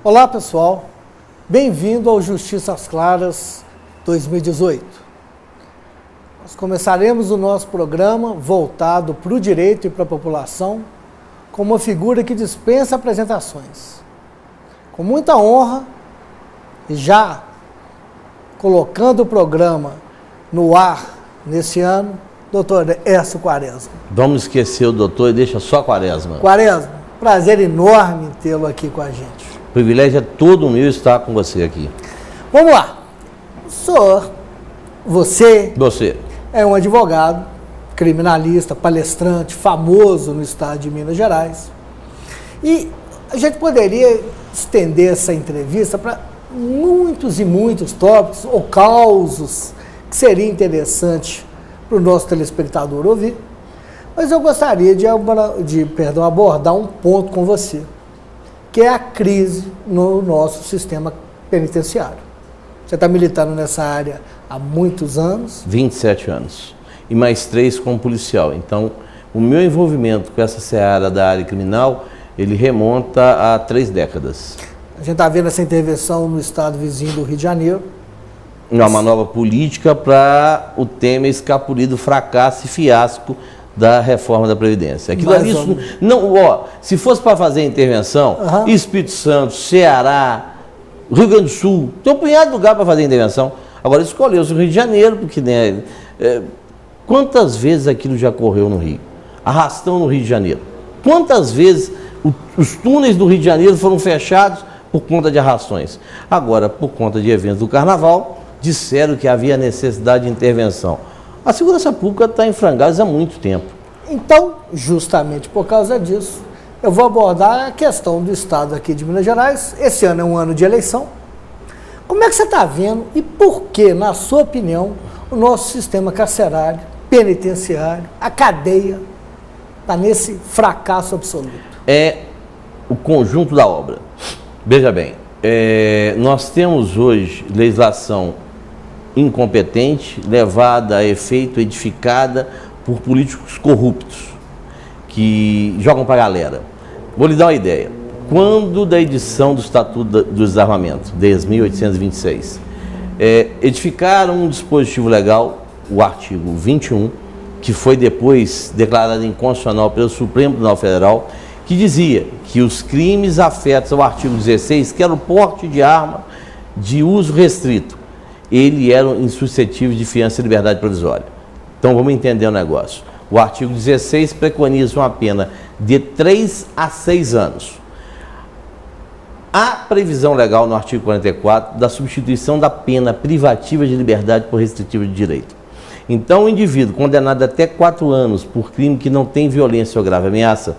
Olá pessoal, bem-vindo ao Justiça às Claras 2018. Nós começaremos o nosso programa voltado para o direito e para a população com uma figura que dispensa apresentações. Com muita honra, e já colocando o programa no ar nesse ano, doutor Écio Quaresma. Vamos esquecer o doutor e deixa só Quaresma. Quaresma, prazer enorme tê-lo aqui com a gente. O privilégio é todo meu estar com você aqui. Vamos lá. O senhor, você é um advogado, criminalista, palestrante, famoso no estado de Minas Gerais. E a gente poderia estender essa entrevista para muitos e muitos tópicos ou causos que seria interessante para o nosso telespectador ouvir. Mas eu gostaria de abordar um ponto com você, que é a crise no nosso sistema penitenciário. Você está militando nessa área há muitos anos. 27 anos. E mais 3 como policial. Então, o meu envolvimento com essa seara da área criminal, ele remonta a 3 décadas. A gente está vendo essa intervenção no estado vizinho do Rio de Janeiro. Uma nova política para o tema escapulir do fracasso e fiasco da reforma da Previdência. Aquilo ali, se fosse para fazer a intervenção, Espírito Santo, Ceará, Rio Grande do Sul, tem um punhado de lugar para fazer a intervenção. Agora escolheu-se o Rio de Janeiro, porque quantas vezes aquilo já correu no Rio? Arrastão no Rio de Janeiro. Quantas vezes os túneis do Rio de Janeiro foram fechados por conta de arrastões? Agora, por conta de eventos do Carnaval, disseram que havia necessidade de intervenção. A segurança pública está em frangalhos há muito tempo. Então, justamente por causa disso, eu vou abordar a questão do estado aqui de Minas Gerais. Esse ano é um ano de eleição. Como é que você está vendo e por que, na sua opinião, o nosso sistema carcerário, penitenciário, a cadeia, está nesse fracasso absoluto? É o conjunto da obra. Veja bem, nós temos hoje legislação incompetente, levada a efeito, edificada por políticos corruptos, que jogam para a galera. Vou lhe dar uma ideia. Quando da edição do Estatuto do Desarmamento, desde 1826, edificaram um dispositivo legal, o artigo 21, que foi depois declarado inconstitucional pelo Supremo Tribunal Federal, que dizia que os crimes afetos ao artigo 16, que era o porte de arma de uso restrito, ele era insuscetível de fiança e liberdade provisória. Então vamos entender o negócio. O artigo 16 preconiza uma pena de 3 a 6 anos. Há previsão legal no artigo 44 da substituição da pena privativa de liberdade por restritiva de direito. Então o indivíduo condenado até 4 anos por crime que não tem violência ou grave ameaça,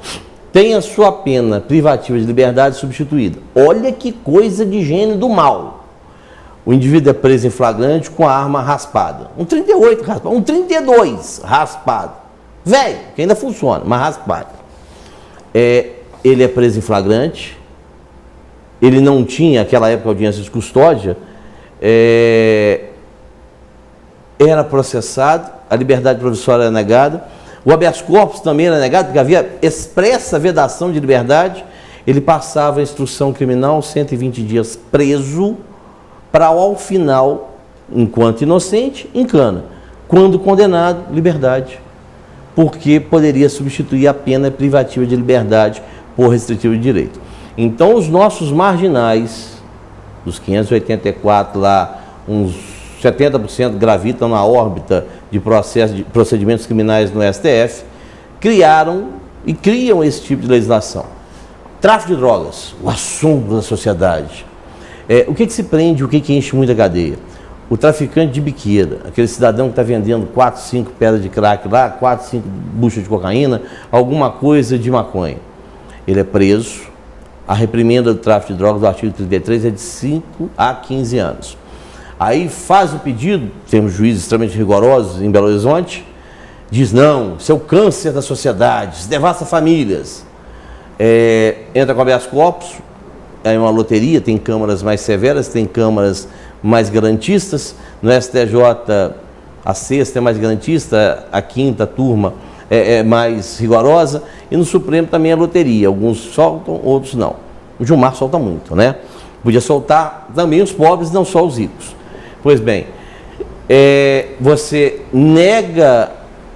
tem a sua pena privativa de liberdade substituída. Olha que coisa de gênio do mal. O indivíduo é preso em flagrante com a arma raspada. Um 38 raspado, um 32 raspado. Velho, que ainda funciona, mas raspado. Ele é preso em flagrante, ele não tinha, naquela época, audiência de custódia, era processado, a liberdade provisória era negada, o habeas corpus também era negado, porque havia expressa vedação de liberdade. Ele passava a instrução criminal 120 dias preso, para ao final, enquanto inocente, em cana. Quando condenado, liberdade. Porque poderia substituir a pena privativa de liberdade por restritivo de direito. Então, os nossos marginais, dos 584 lá, uns 70% gravitam na órbita de procedimentos criminais no STF, criaram e criam esse tipo de legislação. Tráfico de drogas, o assombro da sociedade. O que se prende, o que enche muita cadeia? O traficante de biqueira, aquele cidadão que está vendendo 4, 5 pedras de crack lá, 4, 5 buchas de cocaína, alguma coisa de maconha. Ele é preso. A reprimenda do tráfico de drogas do artigo 33 é de 5 a 15 anos. Aí faz o pedido, temos juízes extremamente rigorosos em Belo Horizonte, diz não, isso é o câncer da sociedade, isso devasta famílias. Entra com habeas corpus, é uma loteria, tem câmaras mais severas, tem câmaras mais garantistas. No STJ, a sexta é mais garantista, a quinta turma é mais rigorosa, e no Supremo também é loteria, alguns soltam, outros não. O Gilmar solta muito, né? Podia soltar também os pobres, não só os ricos. Pois bem, você nega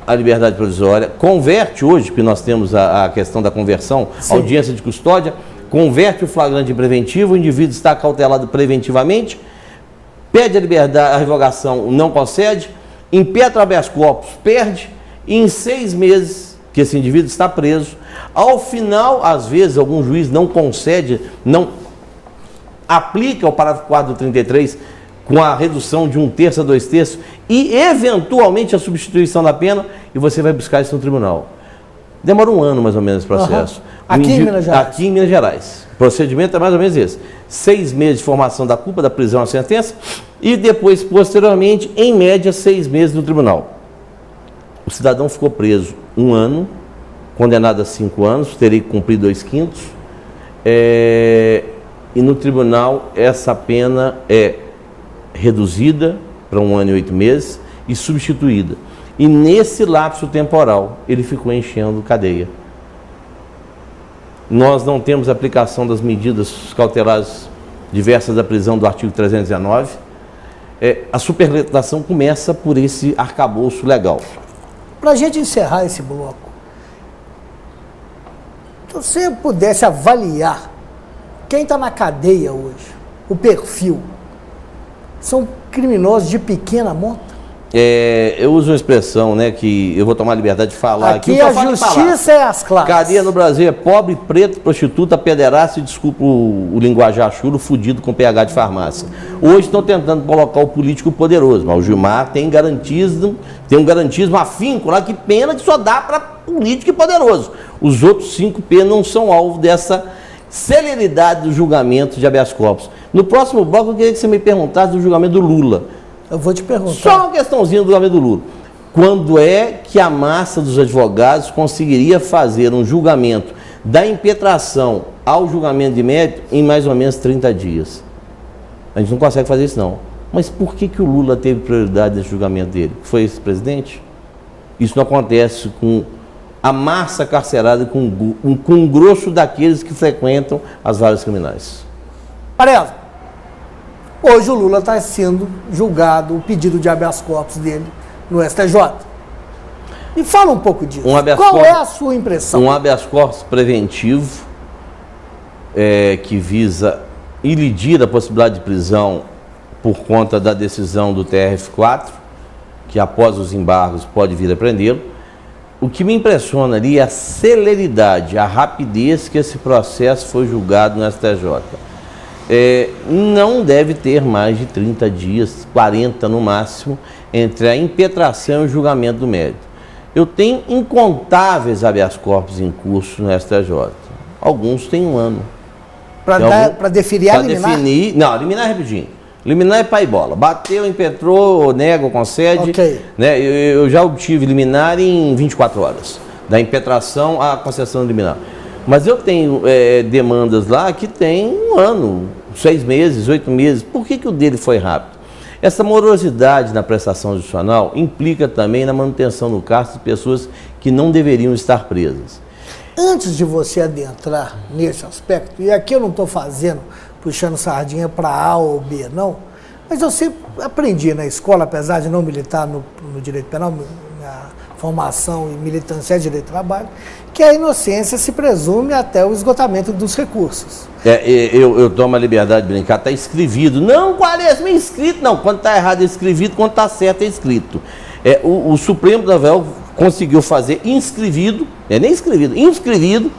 a liberdade provisória, converte hoje, porque nós temos a questão da conversão, sim, audiência de custódia, converte o flagrante em preventivo, o indivíduo está cautelado preventivamente, pede a liberdade, a revogação não concede, impetra habeas corpus, perde, e em 6 meses que esse indivíduo está preso, ao final, às vezes, algum juiz não concede, não aplica o parágrafo 4 do 33, com a redução de 1/3 a 2/3 e, eventualmente, a substituição da pena, e você vai buscar isso no tribunal. Demora 1 ano, mais ou menos, esse processo. Aqui em Minas Gerais. Aqui em Minas Gerais. O procedimento é mais ou menos esse. 6 meses de formação da culpa, da prisão à sentença, e depois, posteriormente, em média, 6 meses no tribunal. O cidadão ficou preso 1 ano, condenado a 5 anos, teria que cumprir 2/5, e no tribunal essa pena é reduzida para 1 ano e 8 meses e substituída. E nesse lapso temporal, ele ficou enchendo cadeia. Nós não temos aplicação das medidas cautelares diversas da prisão do artigo 319. A superlegislação começa por esse arcabouço legal. Para a gente encerrar esse bloco, se você pudesse avaliar quem está na cadeia hoje, o perfil, são criminosos de pequena monta? Eu uso uma expressão, né, que eu vou tomar a liberdade de falar aqui. A justiça é as classes. Cadeia no Brasil é pobre, preto, prostituta, pederasta e, desculpa o linguajar chulo, fudido com PH de farmácia. Hoje estão tentando colocar o político poderoso, mas o Gilmar tem um garantismo afinco lá, que pena que só dá para político e poderoso. Os outros 5 penas não são alvo dessa celeridade do julgamento de habeas corpus. No próximo bloco eu queria que você me perguntasse do julgamento do Lula. Eu vou te perguntar. Só uma questãozinha do julgamento do Lula. Quando é que a massa dos advogados conseguiria fazer um julgamento da impetração ao julgamento de mérito em mais ou menos 30 dias? A gente não consegue fazer isso, não. Mas por que o Lula teve prioridade nesse julgamento dele? Foi esse presidente? Isso não acontece com a massa carcerada, com o grosso daqueles que frequentam as varas criminais. Pareza, hoje o Lula está sendo julgado, o pedido de habeas corpus dele no STJ. Me fala um pouco disso. Qual é a sua impressão? Um habeas corpus preventivo que visa ilidir a possibilidade de prisão por conta da decisão do TRF4, que após os embargos pode vir a prendê-lo. O que me impressiona ali é a celeridade, a rapidez que esse processo foi julgado no STJ. Não deve ter mais de 30 dias, 40 no máximo, entre a impetração e o julgamento do mérito. Eu tenho incontáveis habeas corpus em curso no STJ. Alguns têm 1 ano. Para definir a liminar? Não, liminar é rapidinho. Liminar é pai e bola. Bateu, impetrou, nega ou concede. Okay. Né? Eu já obtive liminar em 24 horas. Da impetração à concessão liminar. Mas eu tenho demandas lá que tem 1 ano, 6 meses, 8 meses. Por que o dele foi rápido? Essa morosidade na prestação judicial implica também na manutenção no cárcere de pessoas que não deveriam estar presas. Antes de você adentrar nesse aspecto, e aqui eu não estou puxando sardinha para A ou B, não, mas eu sempre aprendi na escola, apesar de não militar no direito penal, minha formação e militância é direito do trabalho, que a inocência se presume até o esgotamento dos recursos. Eu tomo a liberdade de brincar, está escrevido. Não, Quaresma, é escrito. Não, quando está errado é escrevido, quando está certo é escrito. O Supremo da Véu conseguiu fazer inscrevido, nem escrevido, inscrevido,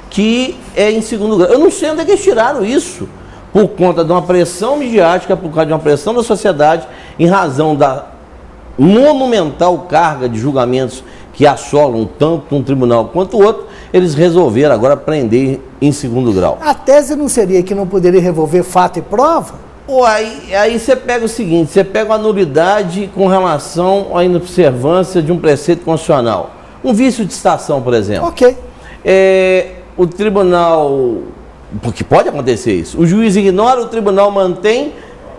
que é em 2º grau. Eu não sei onde é que eles tiraram isso, por conta de uma pressão midiática, por causa de uma pressão da sociedade, em razão da monumental carga de julgamentos que assolam tanto um tribunal quanto o outro, eles resolveram agora prender em 2º grau. A tese não seria que não poderia revolver fato e prova? Aí você pega o seguinte, você pega uma nulidade com relação à inobservância de um preceito constitucional. Um vício de estação, por exemplo. Ok. O tribunal, porque pode acontecer isso, o juiz ignora, o tribunal mantém,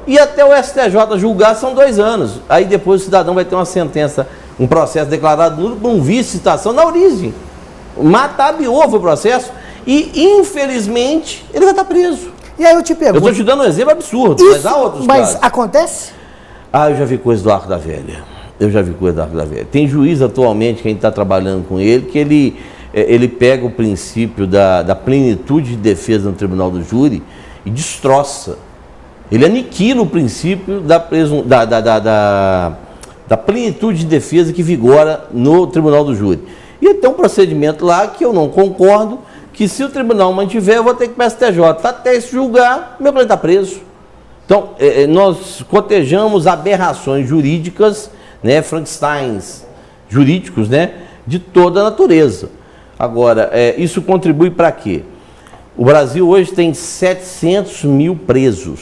e até o STJ julgar são 2 anos. Aí depois o cidadão vai ter uma sentença, um processo declarado nulo por um vício de estação na origem. Matabiou o processo e, infelizmente, ele vai estar preso. E aí eu te pergunto... Eu estou te dando um exemplo absurdo, isso, mas há outros mas casos. Acontece? Eu já vi coisa do Arco da Velha. Tem juiz atualmente, que a gente está trabalhando com ele, que ele pega o princípio da plenitude de defesa no tribunal do júri e destroça. Ele aniquila o princípio da plenitude de defesa que vigora no tribunal do júri. E tem um procedimento lá que eu não concordo, que se o tribunal mantiver, eu vou ter que ir para o STJ. Até se julgar, meu cliente está preso. Então, nós cotejamos aberrações jurídicas, né, Frankensteins jurídicos, né, de toda a natureza. Agora, isso contribui para quê? O Brasil hoje tem 700 mil presos.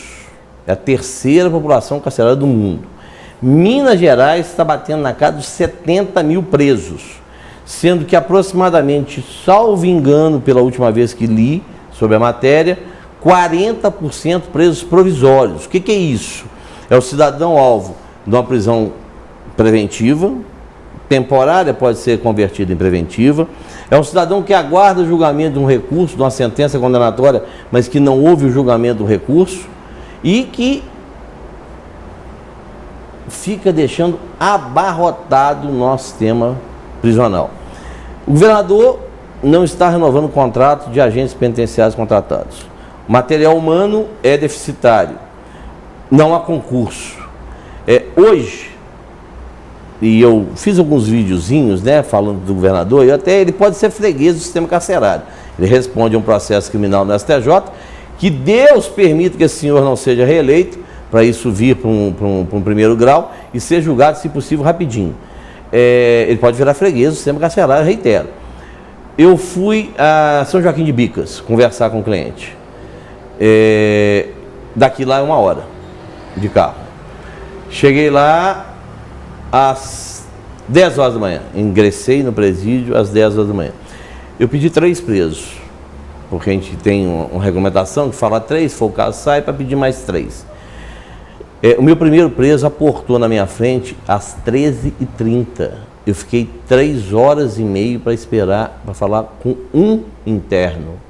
É a terceira população carcerária do mundo. Minas Gerais está batendo na casa dos 70 mil presos, sendo que aproximadamente, salvo engano, pela última vez que li sobre a matéria, 40% presos provisórios. O que é isso? É o cidadão-alvo de uma prisão preventiva, temporária, pode ser convertido em preventiva. É um cidadão que aguarda o julgamento de um recurso, de uma sentença condenatória, mas que não houve o julgamento do recurso e que fica deixando abarrotado o nosso sistema prisional. O governador não está renovando o contrato de agentes penitenciários contratados. O material humano é deficitário. Não há concurso. Hoje, e eu fiz alguns videozinhos, né, falando do governador, e até ele pode ser freguês do sistema carcerário. Ele responde a um processo criminal no STJ, que Deus permita que esse senhor não seja reeleito, para isso vir para um primeiro grau e ser julgado, se possível, rapidinho. Ele pode virar freguês do sistema carcerário, reitero. Eu fui a São Joaquim de Bicas conversar com o cliente. Daqui lá é 1 hora de carro. Cheguei lá às 10 horas da manhã. Ingressei no presídio às 10 horas da manhã. Eu pedi 3 presos, porque a gente tem uma regulamentação que fala 3, se for o caso, sai para pedir mais 3. O meu primeiro preso aportou na minha frente às 13h30. Eu fiquei 3 horas e meia para esperar, para falar com um interno.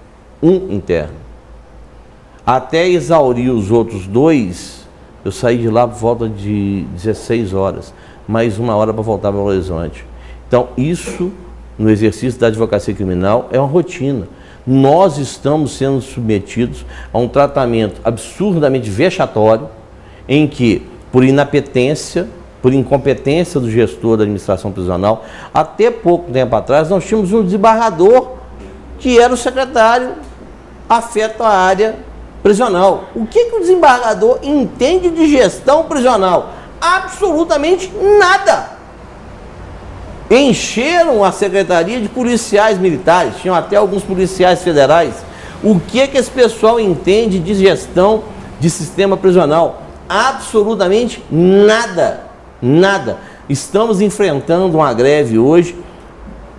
Até exaurir os outros 2, eu saí de lá por volta de 16 horas. Mais 1 hora para voltar para Belo Horizonte. Então, isso, no exercício da advocacia criminal, é uma rotina. Nós estamos sendo submetidos a um tratamento absurdamente vexatório, em que, por inapetência, por incompetência do gestor da administração prisional, até pouco tempo atrás, nós tínhamos um desembargador que era o secretário afeto à área prisional. O que o desembargador entende de gestão prisional? Absolutamente nada. Encheram a secretaria de policiais militares, tinham até alguns policiais federais. O que esse pessoal entende de gestão de sistema prisional? Absolutamente nada. Nada. Estamos enfrentando uma greve hoje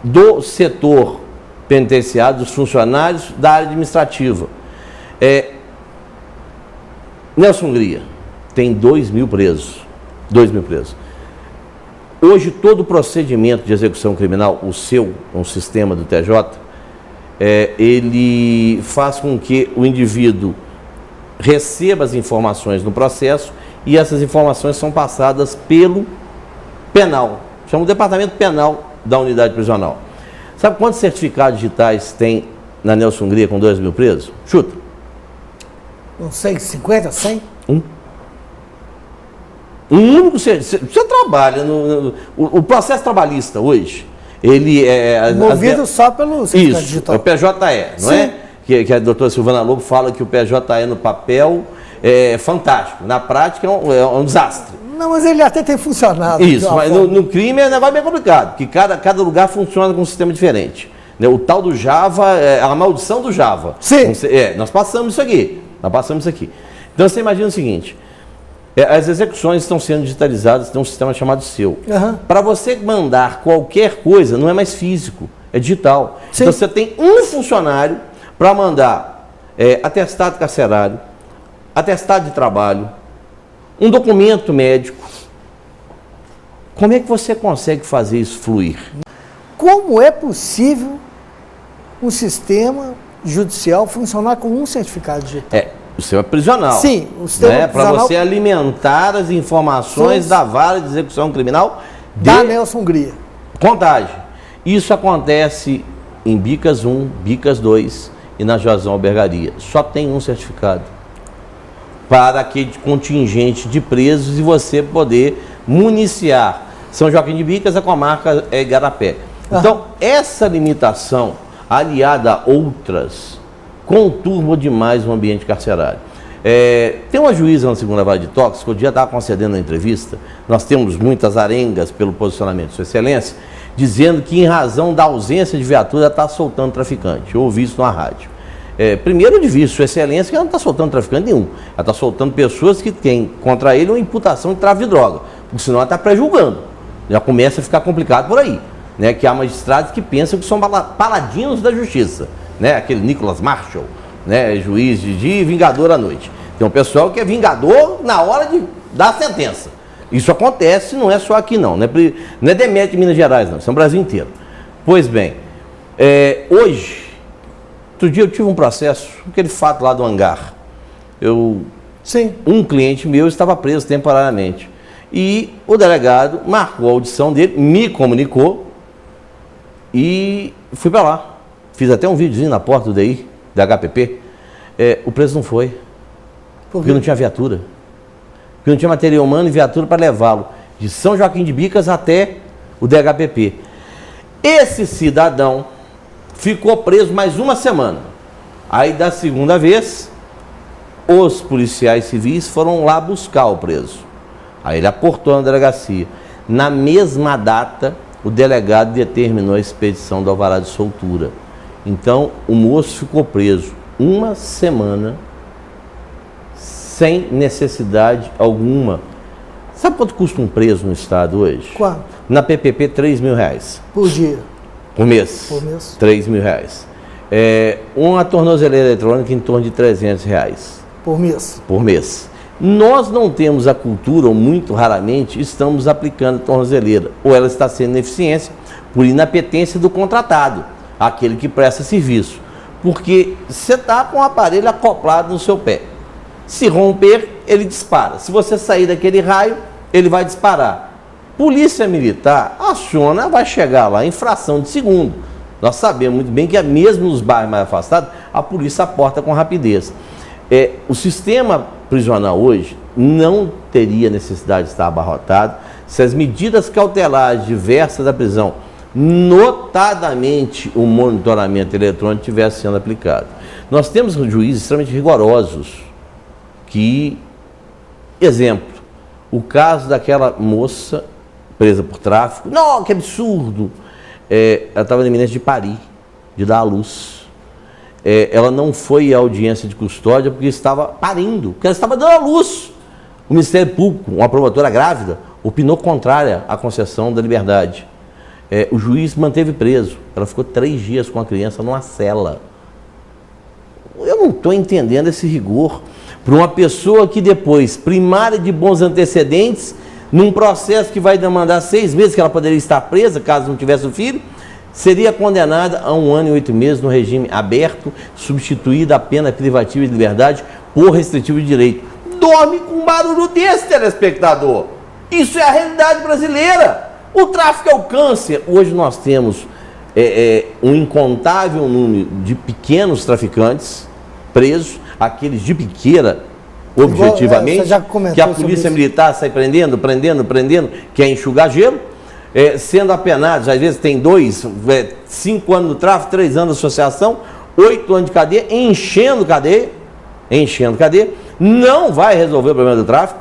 do setor penitenciário, dos funcionários da área administrativa. Nelson Hungria tem 2.000 presos. 2.000 presos. Hoje, todo o procedimento de execução criminal, um sistema do TJ, ele faz com que o indivíduo receba as informações no processo e essas informações são passadas pelo penal. Chama o departamento penal da unidade prisional. Sabe quantos certificados digitais tem na Nelson Hungria com 2.000 presos? Chuta. Não sei, 50, 100? Um único, você trabalha o processo trabalhista hoje, ele é movido só pelo certificado digital. É o PJE, não é? Que a doutora Silvana Lobo fala que o PJE no papel é fantástico, na prática é um desastre. Não, mas ele até tem funcionado. Isso, mas no crime é um negócio bem complicado, porque cada lugar funciona com um sistema diferente. O tal do Java, a maldição do Java. Sim. Nós passamos isso aqui. Então você imagina o seguinte: as execuções estão sendo digitalizadas, tem um sistema chamado SEU. Para você mandar qualquer coisa, não é mais físico, é digital. Sim. Então você tem um funcionário para mandar atestado carcerário, atestado de trabalho, um documento médico. Como é que você consegue fazer isso fluir? Como é possível um sistema judicial funcionar com um certificado digital? O sistema prisional. Sim, o sistema prisional. Para você alimentar as informações da vara de execução criminal da Nelson Hungria. Contagem. Isso acontece em Bicas 1, Bicas 2 e na Joazão Albergaria. Só tem um certificado para aquele contingente de presos e você poder municiar São Joaquim de Bicas, a comarca é Igarapé. Então, essa limitação, aliada a outras, conturba demais o ambiente carcerário. Tem uma juíza na segunda vara de Tóquio, que eu já estava concedendo a entrevista, nós temos muitas arengas pelo posicionamento de Sua Excelência, dizendo que em razão da ausência de viatura está soltando traficante. Eu ouvi isso na rádio. Primeiro de vista, Sua Excelência, que ela não está soltando traficante nenhum. Ela está soltando pessoas que têm contra ele uma imputação de tráfico de droga, porque senão ela está pré-julgando. Já começa a ficar complicado por aí. Né, que há magistrados que pensam que são paladinos da justiça, né, aquele Nicholas Marshall, né, juiz de dia e vingador à noite. Tem um pessoal que é vingador na hora de dar a sentença. Isso acontece, não é só aqui não é demérito de Minas Gerais não, isso é no Brasil inteiro. Pois bem, hoje, outro dia eu tive um processo, aquele fato lá do hangar. Um cliente meu estava preso temporariamente e o delegado marcou a audição dele, me comunicou, e fui para lá. Fiz até um videozinho na porta do DI, da HPP. O preso não foi. Porque não tinha viatura. Porque não tinha material humano e viatura para levá-lo de São Joaquim de Bicas até o DHPP. Esse cidadão ficou preso mais uma semana. Aí, da segunda vez, os policiais civis foram lá buscar o preso. Aí ele aportou na delegacia. Na mesma data, o delegado determinou a expedição do alvará de soltura. Então, o moço ficou preso uma semana sem necessidade alguma. Sabe quanto custa um preso no estado hoje? Quanto? Na PPP, R$3.000. Por dia? Por mês. Por mês. R$3.000. Uma tornozeleira eletrônica em torno de R$300. Por mês? Por mês. Nós não temos a cultura, ou muito raramente, estamos aplicando tornozeleira. Ou ela está sendo ineficiência por inapetência do contratado, aquele que presta serviço. Porque você está com o aparelho acoplado no seu pé. Se romper, ele dispara. Se você sair daquele raio, ele vai disparar. Polícia Militar aciona, vai chegar lá em fração de segundo. Nós sabemos muito bem que mesmo nos bairros mais afastados, a polícia aporta com rapidez. O sistema prisional hoje não teria necessidade de estar abarrotado se as medidas cautelares diversas da prisão, notadamente o monitoramento eletrônico, estivesse sendo aplicado. Nós temos juízes extremamente rigorosos que, exemplo, o caso daquela moça presa por tráfico, não, que absurdo, ela estava na iminência de parir, de dar à luz. Ela não foi à audiência de custódia porque estava parindo, porque ela estava dando à luz. O Ministério Público, uma promotora grávida, opinou contrária à concessão da liberdade. O juiz manteve preso. Ela ficou 3 dias com a criança numa cela. Eu não estou entendendo esse rigor para uma pessoa que depois, primária de bons antecedentes, num processo que vai demandar 6 meses, que ela poderia estar presa caso não tivesse o filho, seria condenada a 1 ano e 8 meses no regime aberto, substituída a pena privativa de liberdade por restritivo de direito. Dorme com um barulho desse, telespectador. Isso é a realidade brasileira. O tráfico é o câncer. Hoje nós temos um incontável número de pequenos traficantes presos, aqueles de biqueira, objetivamente, que a polícia militar sai prendendo, quer enxugar gelo, sendo apenados, às vezes tem 5 anos no tráfico, 3 anos de associação, 8 anos de cadeia, enchendo cadeia, não vai resolver o problema do tráfico,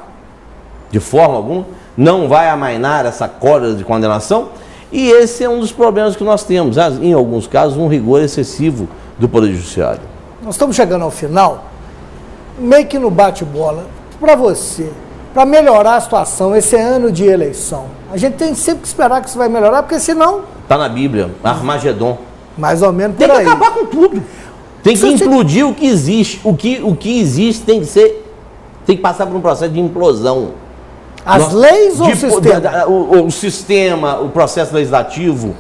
de forma alguma, não vai amainar essa corda de condenação, e esse é um dos problemas que nós temos, em alguns casos, um rigor excessivo do Poder Judiciário. Nós estamos chegando ao final, meio que no bate-bola, para você, para melhorar a situação, esse ano de eleição, a gente tem sempre que esperar que isso vai melhorar, porque senão... Está na Bíblia, Armagedon. Mais ou menos por aí. Tem que acabar com tudo. Tem que implodir o que existe. O que existe tem que passar por um processo de implosão. Leis ou o sistema? O sistema, o processo legislativo,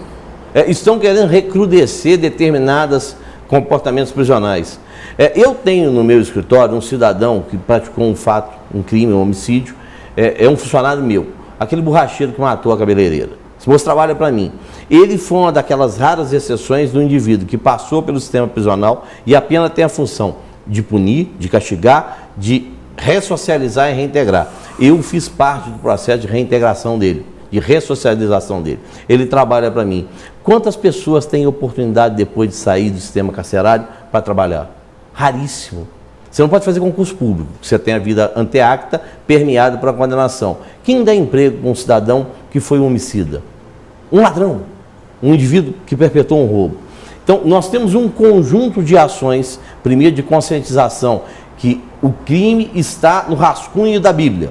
estão querendo recrudescer determinados comportamentos prisionais. Eu tenho no meu escritório um cidadão que praticou um fato, um crime, um homicídio, é um funcionário meu, aquele borracheiro que matou a cabeleireira. Esse moço trabalha para mim. Ele foi uma daquelas raras exceções do indivíduo que passou pelo sistema prisional e a pena tem a função de punir, de castigar, de ressocializar e reintegrar. Eu fiz parte do processo de reintegração dele, de ressocialização dele. Ele trabalha para mim. Quantas pessoas têm oportunidade depois de sair do sistema carcerário para trabalhar? Raríssimo. Você não pode fazer concurso público, você tem a vida anteacta permeada por a condenação. Quem dá emprego para um cidadão que foi um homicida? Um ladrão, um indivíduo que perpetuou um roubo. Então, nós temos um conjunto de ações, primeiro de conscientização, que o crime está no rascunho da Bíblia.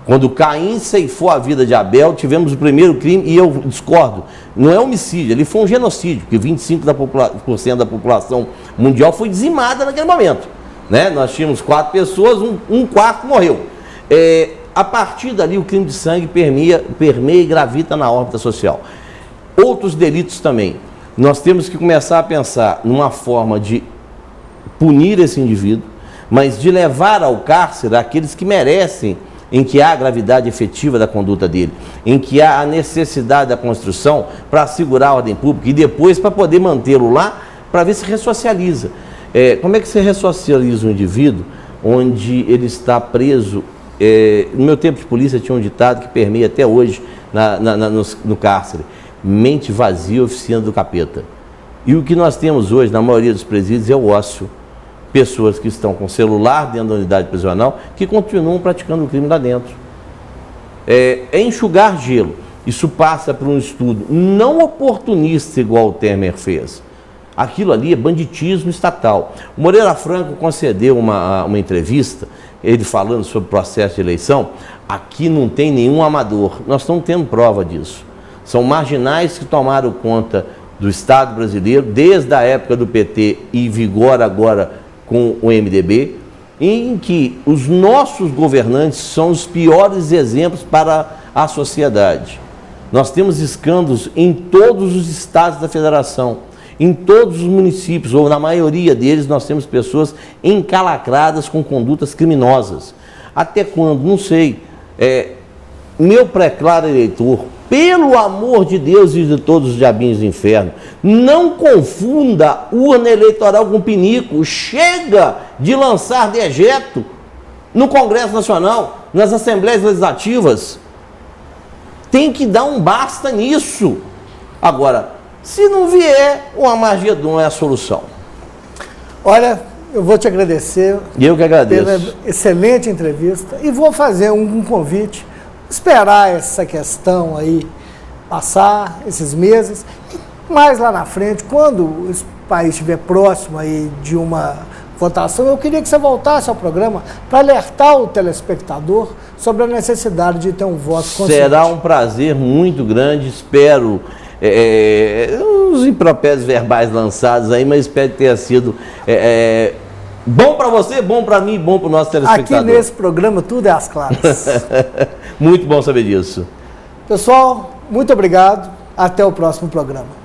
Quando Caim ceifou a vida de Abel, tivemos o primeiro crime, e eu discordo, não é homicídio, ele foi um genocídio, porque 25% da população mundial foi dizimada naquele momento. Né? Nós tínhamos 4 pessoas, um quarto morreu. A partir dali o crime de sangue permeia e gravita na órbita social. Outros delitos também. Nós temos que começar a pensar numa forma de punir esse indivíduo, mas de levar ao cárcere aqueles que merecem, em que há a gravidade efetiva da conduta dele, em que há a necessidade da construção para assegurar a ordem pública e depois para poder mantê-lo lá, para ver se ressocializa. Como é que você ressocializa um indivíduo onde ele está preso? No meu tempo de polícia tinha um ditado que permeia até hoje no cárcere: mente vazia, oficina do capeta. E o que nós temos hoje na maioria dos presídios é o ócio. Pessoas que estão com celular dentro da unidade prisional que continuam praticando o crime lá dentro. É enxugar gelo. Isso passa por um estudo não oportunista igual o Temer fez. Aquilo ali é banditismo estatal. O Moreira Franco concedeu uma entrevista, ele falando sobre o processo de eleição. Aqui não tem nenhum amador, nós estamos tendo prova disso. São marginais que tomaram conta do Estado brasileiro, desde a época do PT e vigora agora com o MDB, em que os nossos governantes são os piores exemplos para a sociedade. Nós temos escândalos em todos os estados da federação. Em todos os municípios, ou na maioria deles, nós temos pessoas encalacradas com condutas criminosas. Até quando? Não sei. Meu pré-claro eleitor, pelo amor de Deus e de todos os diabinhos do inferno, não confunda urna eleitoral com pinico. Chega de lançar dejeto no Congresso Nacional, nas Assembleias Legislativas. Tem que dar um basta nisso. Agora, se não vier, o Armagedon é a solução. Olha, eu vou te agradecer. Eu que agradeço. Pela excelente entrevista. E vou fazer um convite. Esperar essa questão aí passar, esses meses. E mais lá na frente, quando o país estiver próximo aí de uma votação, eu queria que você voltasse ao programa para alertar o telespectador sobre a necessidade de ter um voto consciente. Será um prazer muito grande, espero... uns impropérios verbais lançados aí, mas espero que tenha sido bom para você, bom para mim, bom para o nosso telespectador. Aqui nesse programa tudo é às claras. Muito bom saber disso. Pessoal, muito obrigado. Até o próximo programa.